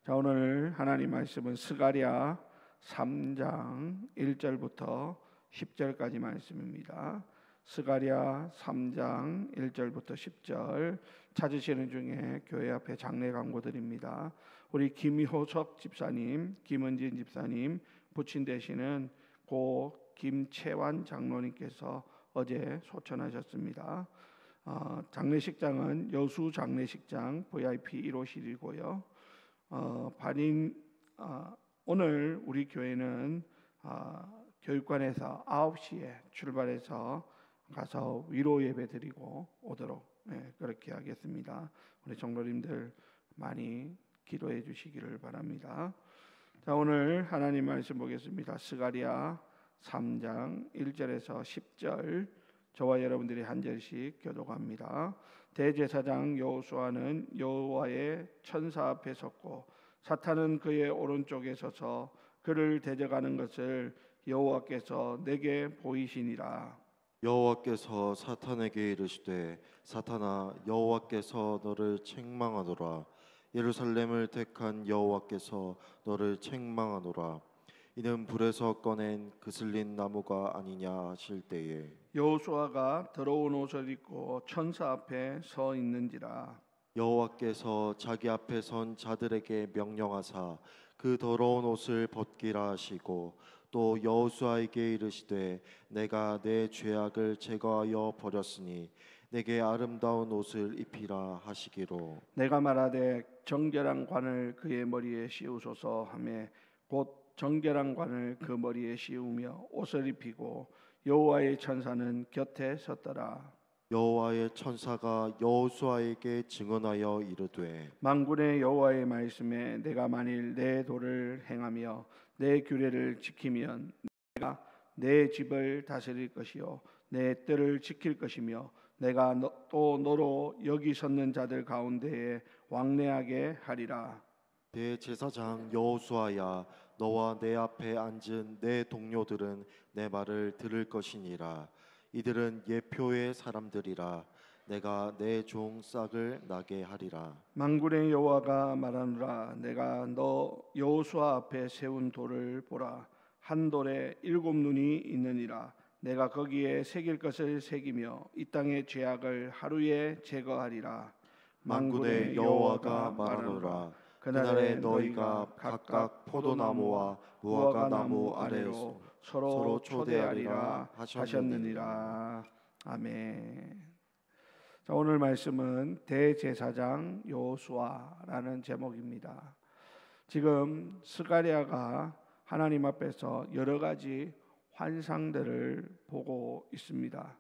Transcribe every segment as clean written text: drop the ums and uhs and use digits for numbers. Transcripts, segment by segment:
자, 오늘 하나님 말씀은 스가랴 3장 1절부터 10절까지 말씀입니다. 스가랴 3장 1절부터 10절 찾으시는 중에 교회 앞에 장례 광고드립니다. 우리 김효석 집사님, 김은진 집사님 부친 되시는 고 김채환 장로님께서 어제 소천하셨습니다. 장례식장은 여수 장례식장 VIP 1호실이고요. 오늘 우리 교회는 교육관에서 9시에 출발해서 가서 위로 예배 드리고 오도록 그렇게 하겠습니다. 우리 장로님들 많이 기도해 주시기를 바랍니다. 자, 오늘 하나님 말씀 보겠습니다. 스가랴 3장 1절에서 10절 저와 여러분들이 한 절씩 교독합니다. 대제사장 여호수아는 여호와의 천사 앞에 섰고 사탄은 그의 오른쪽에 서서 그를 대적하는 것을 여호와께서 내게 보이시니라. 여호와께서 사탄에게 이르시되 사탄아 여호와께서 너를 책망하노라. 예루살렘을 택한 여호와께서 너를 책망하노라. 이는 불에서 꺼낸 그슬린 나무가 아니냐 하실 때에 여호수아가 더러운 옷을 입고 천사 앞에 서 있는지라. 여호와께서 자기 앞에 선 자들에게 명령하사 그 더러운 옷을 벗기라 하시고 또 여호수아에게 이르시되 내가 내 죄악을 제거하여 버렸으니 내게 아름다운 옷을 입히라 하시기로 내가 말하되 정결한 관을 그의 머리에 씌우소서 하매 곧 정결한 관을 그 머리에 씌우며 옷을 입히고 여호와의 천사는 곁에 섰더라. 여호와의 천사가 여호수아에게 증언하여 이르되 만군의 여호와의 말씀에 내가 만일 내 도를 행하며 내 규례를 지키면 내가 내 집을 다스릴 것이요 내 뜰을 지킬 것이며 내가 또 너로 여기 섰는 자들 가운데에 왕래하게 하리라. 대제사장 여호수아야 너와 내 앞에 앉은 내 동료들은 내 말을 들을 것이니라. 이들은 예표의 사람들이라. 내가 내 종 싹을 나게 하리라. 만군의 여호와가 말하노라. 내가 너 여호수아 앞에 세운 돌을 보라. 한 돌에 7눈이 있느니라. 내가 거기에 새길 것을 새기며 이 땅의 죄악을 하루에 제거하리라. 만군의 여호와가 말하노라. 그날에 너희가 각각 포도나무와 무화과나무 아래로 서로 초대하리라 하셨느니라. 아멘. 자, 오늘 말씀은 대제사장 여호수아라는 제목입니다. 지금 스가랴가 하나님 앞에서 여러 가지 환상들을 보고 있습니다.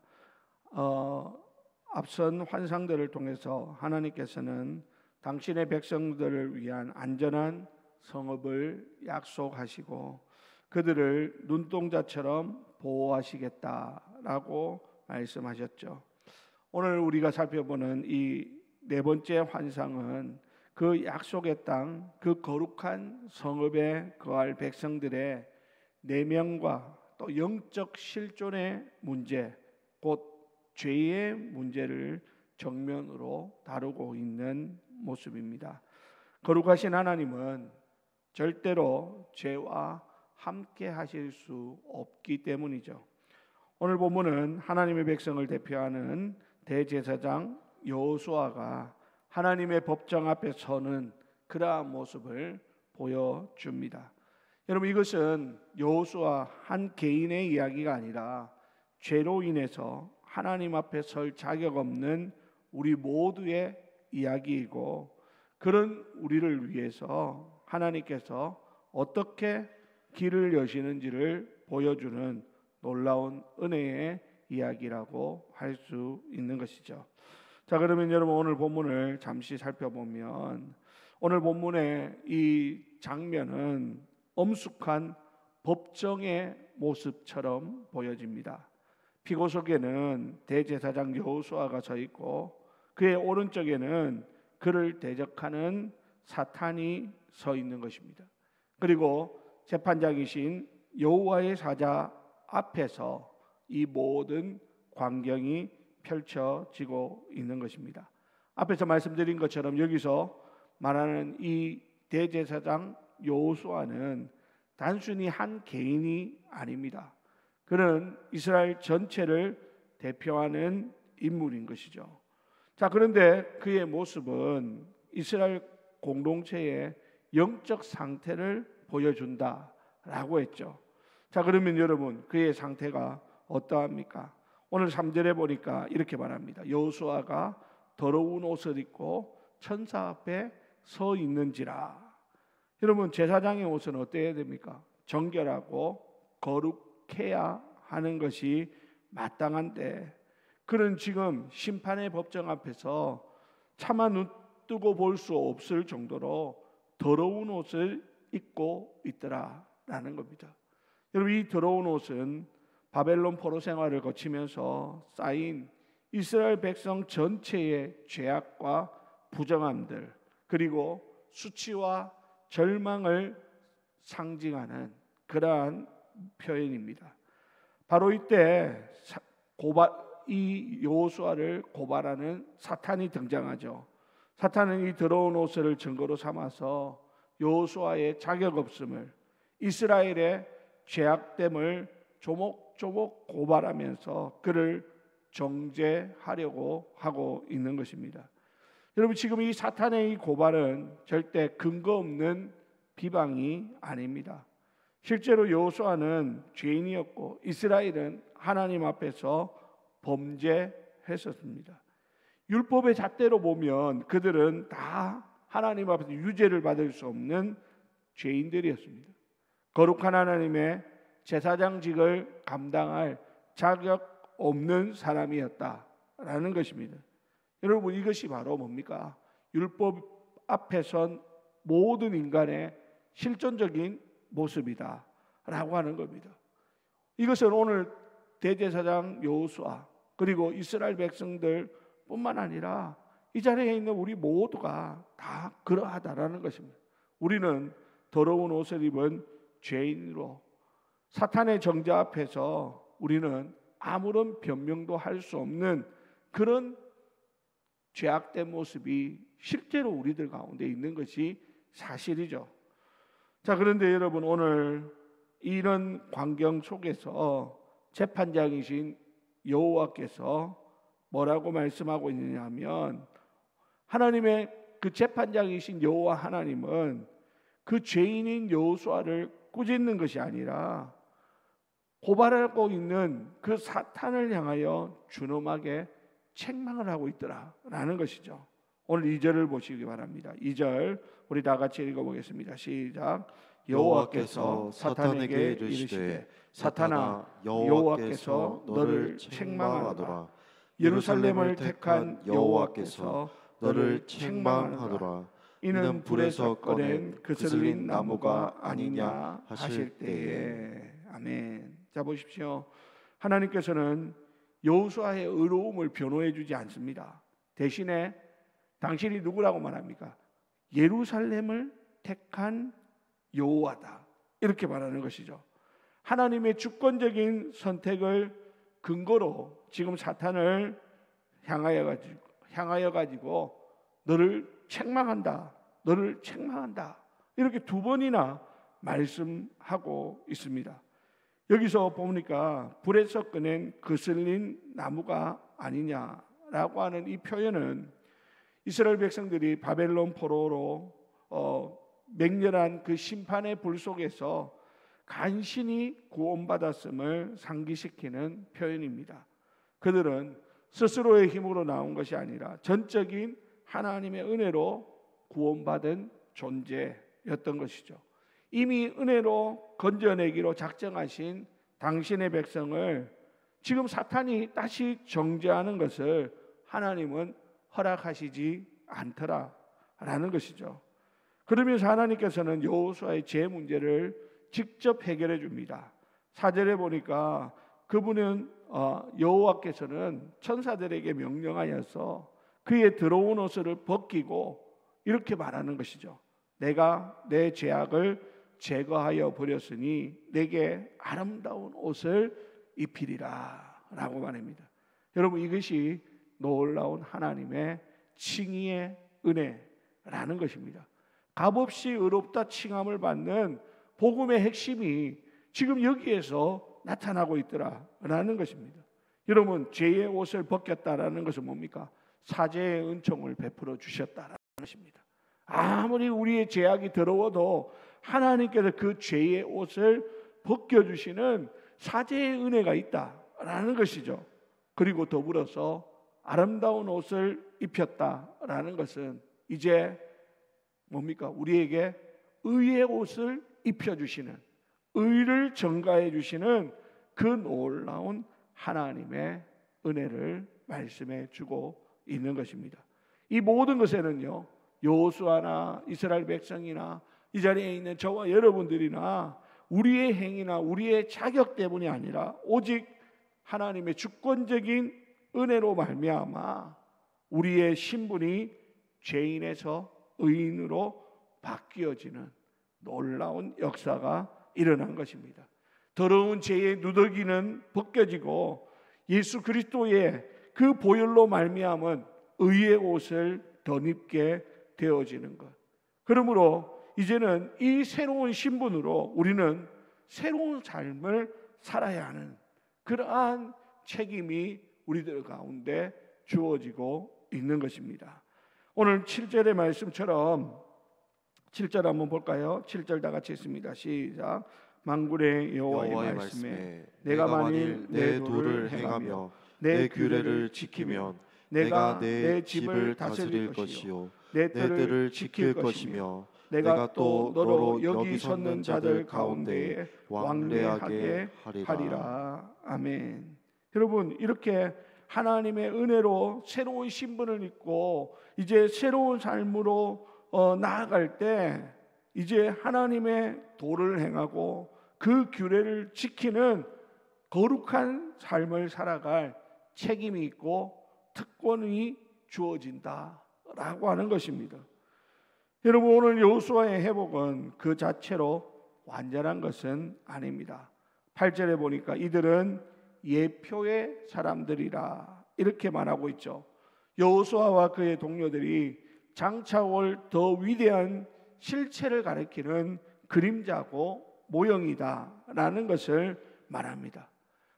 앞선 환상들을 통해서 하나님께서는 당신의 백성들을 위한 안전한 성읍을 약속하시고 그들을 눈동자처럼 보호하시겠다라고 말씀하셨죠. 오늘 우리가 살펴보는 이 네 번째 환상은 그 약속의 땅, 그 거룩한 성읍에 거할 백성들의 내면과 또 영적 실존의 문제, 곧 죄의 문제를 정면으로 다루고 있는 모습입니다. 거룩하신 하나님은 절대로 죄와 함께 하실 수 없기 때문이죠. 오늘 본문은 하나님의 백성을 대표하는 대제사장 여호수아가 하나님의 법정 앞에 서는 그러한 모습을 보여줍니다. 여러분, 이것은 여호수아 한 개인의 이야기가 아니라 죄로 인해서 하나님 앞에 설 자격 없는 우리 모두의 이야기이고, 그런 우리를 위해서 하나님께서 어떻게 길을 여시는지를 보여주는 놀라운 은혜의 이야기라고 할 수 있는 것이죠. 자, 그러면 여러분, 오늘 본문을 잠시 살펴보면 오늘 본문의 이 장면은 엄숙한 법정의 모습처럼 보여집니다. 피고석에는 대제사장 여호수아가 서 있고 그의 오른쪽에는 그를 대적하는 사탄이 서 있는 것입니다. 그리고 재판장이신 여호와의 사자 앞에서 이 모든 광경이 펼쳐지고 있는 것입니다. 앞에서 말씀드린 것처럼 여기서 말하는 이 대제사장 여호수아는 단순히 한 개인이 아닙니다. 그는 이스라엘 전체를 대표하는 인물인 것이죠. 자, 그런데 그의 모습은 이스라엘 공동체의 영적 상태를 보여준다라고 했죠. 자, 그러면 여러분, 그의 상태가 어떠합니까? 오늘 3절에 보니까 이렇게 말합니다. 여호수아가 더러운 옷을 입고 천사 앞에 서 있는지라. 여러분, 제사장의 옷은 어때야 됩니까? 정결하고 거룩해야 하는 것이 마땅한데, 그는 지금 심판의 법정 앞에서 차마 눈 뜨고 볼 수 없을 정도로 더러운 옷을 입고 있더라라는 겁니다. 여러분, 이 더러운 옷은 바벨론 포로 생활을 거치면서 쌓인 이스라엘 백성 전체의 죄악과 부정함들, 그리고 수치와 절망을 상징하는 그러한 표현입니다. 바로 이때 이 여호수아를 고발하는 사탄이 등장하죠. 사탄은 이 더러운 옷을 증거로 삼아서 여호수아의 자격 없음을, 이스라엘의 죄악됨을 조목조목 고발하면서 그를 정죄하려고 하고 있는 것입니다. 여러분, 지금 이 사탄의 이 고발은 절대 근거 없는 비방이 아닙니다. 실제로 여호수아는 죄인이었고 이스라엘은 하나님 앞에서 범죄했었습니다. 율법의 잣대로 보면 그들은 다 하나님 앞에서 유죄를 받을 수 없는 죄인들이었습니다. 거룩한 하나님의 제사장직을 감당할 자격 없는 사람이었다라는 것입니다. 여러분, 이것이 바로 뭡니까? 율법 앞에 선 모든 인간의 실존적인 모습이다라고 하는 겁니다. 이것은 오늘 대제사장 여호수아 그리고 이스라엘 백성들 뿐만 아니라 이 자리에 있는 우리 모두가 다 그러하다라는 것입니다. 우리는 더러운 옷을 입은 죄인으로 사탄의 정죄 앞에서 우리는 아무런 변명도 할 수 없는 그런 죄악된 모습이 실제로 우리들 가운데 있는 것이 사실이죠. 자, 그런데 여러분, 오늘 이런 광경 속에서 재판장이신 여호와께서 뭐라고 말씀하고 있느냐 하면, 하나님의 그 재판장이신 여호와 하나님은 그 죄인인 여호수아를 꾸짖는 것이 아니라 고발하고 있는 그 사탄을 향하여 준엄하게 책망을 하고 있더라라는 것이죠. 오늘 2절을 보시기 바랍니다. 2절 우리 다 같이 읽어보겠습니다. 시작. 여호와께서 사탄에게 이르시되 사탄아, 여호와께서 너를 책망하노라. 예루살렘을 택한 여호와께서 너를 책망하노라. 이는 불에서 꺼낸 그슬린 나무가 아니냐 하실 때에. 아멘. 자, 보십시오. 하나님께서는 여호수아의 의로움을 변호해 주지 않습니다. 대신에 당신이 누구라고 말합니까? 예루살렘을 택한 여호와다, 이렇게 말하는 것이죠. 하나님의 주권적인 선택을 근거로 지금 사탄을 향하여 가지고 너를 책망한다, 너를 책망한다, 이렇게 두 번이나 말씀하고 있습니다. 여기서 보니까 불에서 꺼낸 그슬린 나무가 아니냐라고 하는 이 표현은 이스라엘 백성들이 바벨론 포로로 맹렬한 그 심판의 불 속에서 간신히 구원받았음을 상기시키는 표현입니다. 그들은 스스로의 힘으로 나온 것이 아니라 전적인 하나님의 은혜로 구원받은 존재였던 것이죠. 이미 은혜로 건져내기로 작정하신 당신의 백성을 지금 사탄이 다시 정죄하는 것을 하나님은 허락하시지 않더라라는 것이죠. 그러면서 하나님께서는 여호수아의 죄 문제를 직접 해결해 줍니다. 4절에 보니까 그분은 여호와께서는 천사들에게 명령하여서 그의 더러운 옷을 벗기고 이렇게 말하는 것이죠. 내가 내 죄악을 제거하여 버렸으니 내게 아름다운 옷을 입히리라 라고 말합니다. 여러분, 이것이 놀라운 하나님의 칭의의 은혜라는 것입니다. 값없이 의롭다 칭함을 받는 복음의 핵심이 지금 여기에서 나타나고 있더라라는 것입니다. 여러분, 죄의 옷을 벗겼다라는 것은 뭡니까? 사죄의 은총을 베풀어 주셨다라는 것입니다. 아무리 우리의 죄악이 더러워도 하나님께서 그 죄의 옷을 벗겨주시는 사죄의 은혜가 있다라는 것이죠. 그리고 더불어서 아름다운 옷을 입혔다라는 것은 이제 뭡니까? 우리에게 의의 옷을 입혀주시는, 의를 전가해 주시는 그 놀라운 하나님의 은혜를 말씀해 주고 있는 것입니다. 이 모든 것에는요, 여호수아나 이스라엘 백성이나 이 자리에 있는 저와 여러분들이나 우리의 행위나 우리의 자격 때문이 아니라 오직 하나님의 주권적인 은혜로 말미암아 우리의 신분이 죄인에서 의인으로 바뀌어지는 놀라운 역사가 일어난 것입니다. 더러운 죄의 누더기는 벗겨지고 예수 그리스도의 그 보혈로 말미암은 의의 옷을 덧입게 되어지는 것. 그러므로 이제는 이 새로운 신분으로 우리는 새로운 삶을 살아야 하는 그러한 책임이 우리들 가운데 주어지고 있는 것입니다. 오늘 7절의 말씀처럼 7절 한번 볼까요? 7절 다 같이 읽습니다. 시작. 만군의 여호와의 말씀에 내가 만일 내 도를 행하며 내 규례를 지키면 내가 내 집을 다스릴 것이요 내 뜰을 지킬 것이며 내가 또 너로 여기 섰는 자들 가운데에 왕래하게 하리라. 아멘. 여러분, 이렇게 하나님의 은혜로 새로운 신분을 입고 이제 새로운 삶으로 나아갈 때 이제 하나님의 도를 행하고 그 규례를 지키는 거룩한 삶을 살아갈 책임이 있고 특권이 주어진다라고 하는 것입니다. 여러분, 오늘 여호수아의 회복은 그 자체로 완전한 것은 아닙니다. 8절에 보니까 이들은 예표의 사람들이라 이렇게 말하고 있죠. 여호수아와 그의 동료들이 장차 올 더 위대한 실체를 가리키는 그림자고 모형이다라는 것을 말합니다.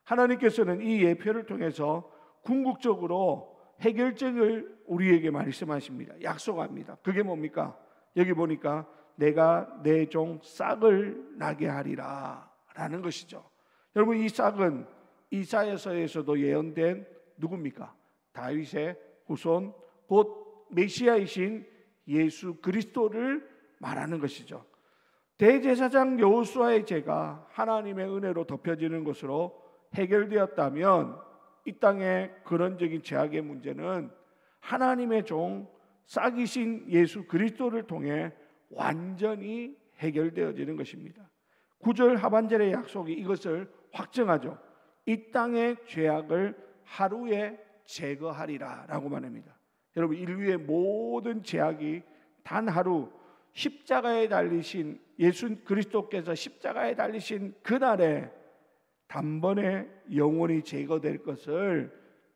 하나님께서는 이 예표를 통해서 궁극적으로 해결책을 우리에게 말씀하십니다. 약속합니다. 그게 뭡니까? 여기 보니까 내가 내 종 싹을 나게 하리라 라는 것이죠. 여러분, 이 싹은 이사야서에서도 예언된 누굽니까? 다윗의 후손 곧 메시아이신 예수 그리스도를 말하는 것이죠. 대제사장 여호수아의 죄가 하나님의 은혜로 덮여지는 것으로 해결되었다면 이 땅의 근원적인 죄악의 문제는 하나님의 종 싹이신 예수 그리스도를 통해 완전히 해결되어지는 것입니다. 9절 하반절의 약속이 이것을 확증하죠. 이 땅의 죄악을 하루에 제거하리라 라고 말합니다. 여러분, 인류의 모든 죄악이 단 하루 십자가에 달리신 예수 그리스도께서 십자가에 달리신 그날에 단번에 영원히 제거될 것을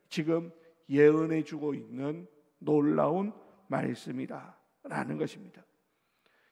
지금 예언해 주고 있는 놀라운 말씀이다 라는 것입니다.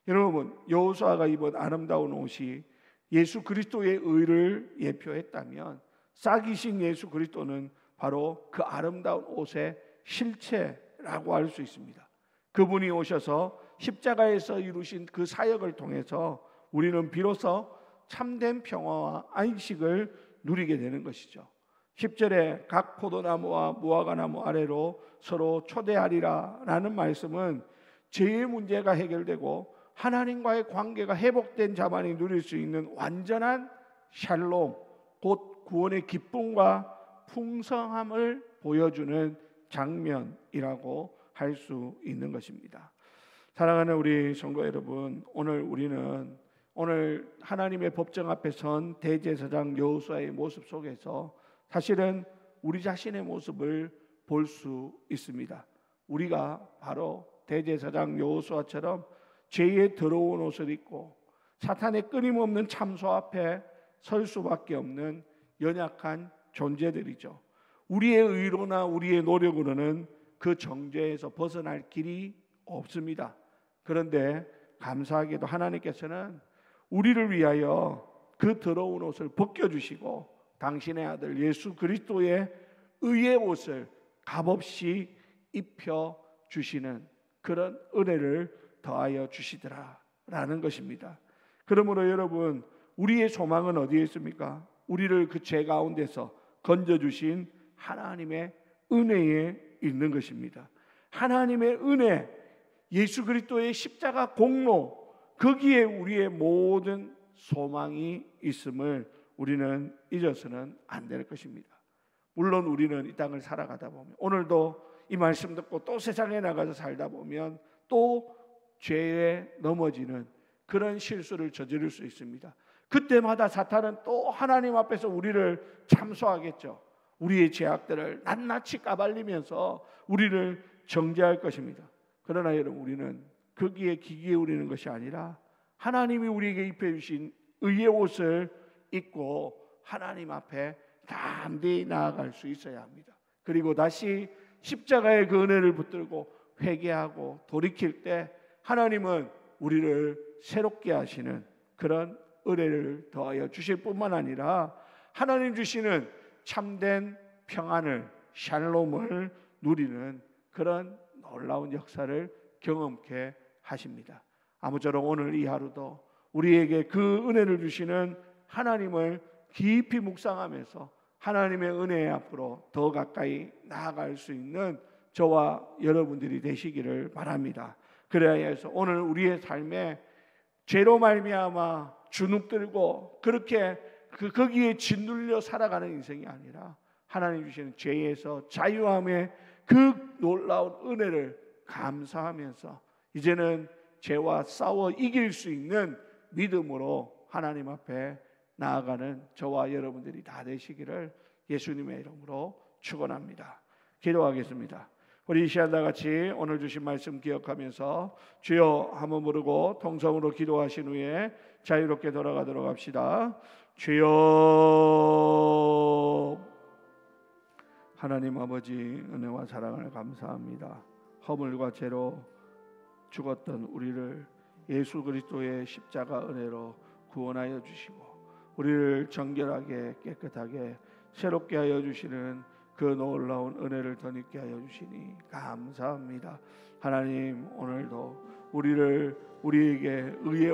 여러분, 여호수아가 입은 아름다운 옷이 예수 그리스도의 의를 예표했다면 싹이신 예수 그리스도는 바로 그 아름다운 옷의 실체라고 할 수 있습니다. 그분이 오셔서 십자가에서 이루신 그 사역을 통해서 우리는 비로소 참된 평화와 안식을 누리게 되는 것이죠. 10절에 각 포도나무와 무화과나무 아래로 서로 초대하리라 라는 말씀은 죄의 문제가 해결되고 하나님과의 관계가 회복된 자만이 누릴 수 있는 완전한 샬롬, 곧 구원의 기쁨과 풍성함을 보여주는 장면이라고 할 수 있는 것입니다. 사랑하는 우리 성도 여러분, 오늘 하나님의 법정 앞에 선 대제사장 여호수아의 모습 속에서 사실은 우리 자신의 모습을 볼 수 있습니다. 우리가 바로 대제사장 여호수아처럼 죄의 더러운 옷을 입고 사탄의 끊임없는 참소 앞에 설 수밖에 없는 연약한 존재들이죠. 우리의 의로나 우리의 노력으로는 그 정죄에서 벗어날 길이 없습니다. 그런데 감사하게도 하나님께서는 우리를 위하여 그 더러운 옷을 벗겨주시고 당신의 아들 예수 그리스도의 의의 옷을 값없이 입혀주시는 그런 은혜를 더하여 주시더라라는 것입니다. 그러므로 여러분, 우리의 소망은 어디에 있습니까? 우리를 그 죄 가운데서 건져주신 하나님의 은혜에 있는 것입니다. 하나님의 은혜, 예수 그리스도의 십자가 공로, 거기에 우리의 모든 소망이 있음을 우리는 잊어서는 안 될 것입니다. 물론 우리는 이 땅을 살아가다 보면, 오늘도 이 말씀 듣고 또 세상에 나가서 살다 보면 또 죄에 넘어지는 그런 실수를 저지를 수 있습니다. 그때마다 사탄은 또 하나님 앞에서 우리를 참소하겠죠. 우리의 죄악들을 낱낱이 까발리면서 우리를 정죄할 것입니다. 그러나 여러분, 우리는 거기에 귀 기울이는 것이 아니라 하나님이 우리에게 입혀주신 의의 옷을 입고 하나님 앞에 담대히 나아갈 수 있어야 합니다. 그리고 다시 십자가의 그 은혜를 붙들고 회개하고 돌이킬 때 하나님은 우리를 새롭게 하시는 그런 은혜를 더하여 주실 뿐만 아니라 하나님 주시는 참된 평안을, 샬롬을 누리는 그런 놀라운 역사를 경험케 하십니다. 아무쪼록 오늘 이 하루도 우리에게 그 은혜를 주시는 하나님을 깊이 묵상하면서 하나님의 은혜 앞으로 더 가까이 나아갈 수 있는 저와 여러분들이 되시기를 바랍니다. 그래야 해서 오늘 우리의 삶에 죄로 말미암아 주눅들고 그렇게 거기에 짓눌려 살아가는 인생이 아니라 하나님 주시는 죄에서 자유함의 그 놀라운 은혜를 감사하면서 이제는 죄와 싸워 이길 수 있는 믿음으로 하나님 앞에 나아가는 저와 여러분들이 다 되시기를 예수님의 이름으로 축원합니다. 기도하겠습니다. 우리 이 시간 다 같이 오늘 주신 말씀 기억하면서 주여 한번 부르고 통성으로 기도하신 후에 자유롭게 돌아가도록 합시다. 주여, 하나님 아버지 은혜와 사랑을 감사합니다. 허물과 죄로 죽었던 우리를 예수 그리스도의 십자가 은혜로 구원하여 주시고 우리를 정결하게 깨끗하게 새롭게 하여 주시는 그 놀라운 은혜를 덧입게 하여 주시니 감사합니다. 하나님, 오늘도 우리에게 의의